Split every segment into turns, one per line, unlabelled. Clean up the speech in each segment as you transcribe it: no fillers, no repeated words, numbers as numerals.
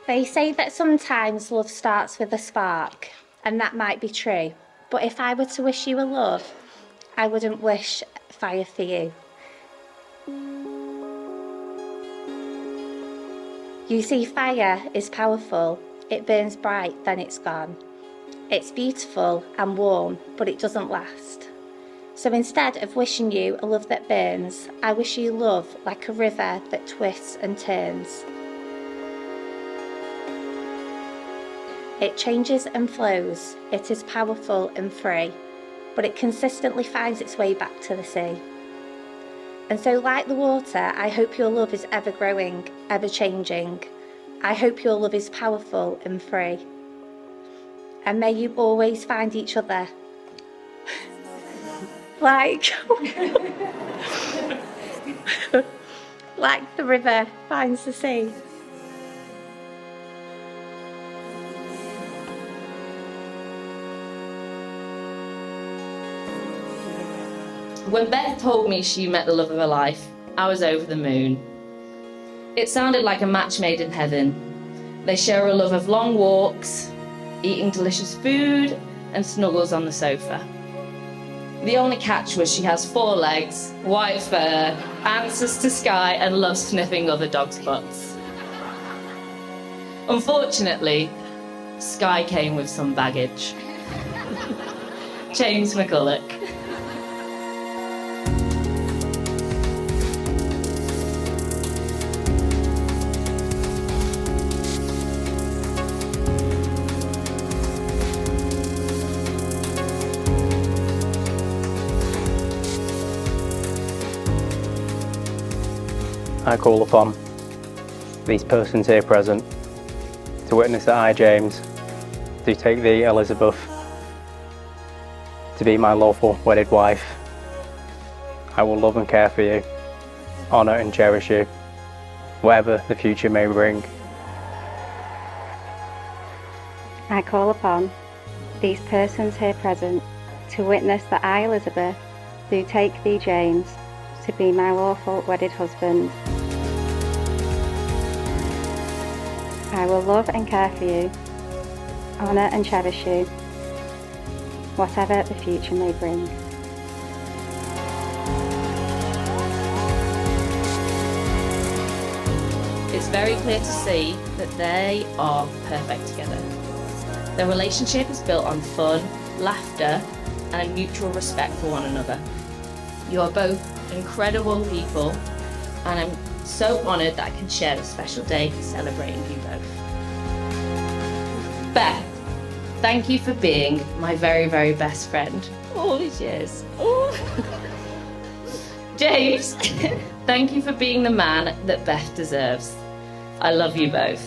They say that sometimes love starts with a spark, and that might be true. But if I were to wish you a love, I wouldn't wish fire for you. You see, fire is powerful. It burns bright, then it's gone. It's beautiful and warm, but it doesn't last. So instead of wishing you a love that burns, I wish you love like a river that twists and turns. It changes and flows, it is powerful and free, but it consistently finds its way back to the sea. And so like the water, I hope your love is ever growing, ever changing. I hope your love is powerful and free. And may you always find each other. like the river finds the sea.
When Beth told me she met the love of her life, I was over the moon. It sounded like a match made in heaven. They share a love of long walks, eating delicious food, and snuggles on the sofa. The only catch was she has 4 legs, white fur, answers to Sky, and loves sniffing other dogs' butts. Unfortunately, Sky came with some baggage. James McCulloch.
I call upon these persons here present to witness that I, James, do take thee, Elizabeth, to be my lawful wedded wife. I will love and care for you, honour and cherish you, whatever the future may bring.
I call upon these persons here present to witness that I, Elizabeth, do take thee, James, to be my lawful wedded husband. I will love and care for you, honour and cherish you, whatever the future may bring.
It's very clear to see that they are perfect together. Their relationship is built on fun, laughter, and a mutual respect for one another. You are both incredible people, and I'm so honoured that I can share this special day celebrating you both. Beth, thank you for being my very, very best friend all these years. James, thank you for being the man that Beth deserves. I love you both.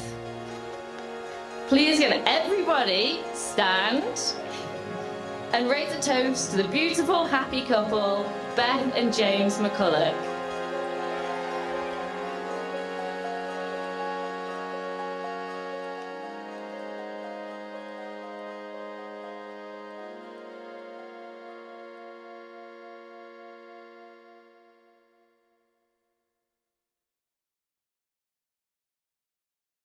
Please can everybody stand and raise a toast to the beautiful, happy couple, Beth and James McCulloch.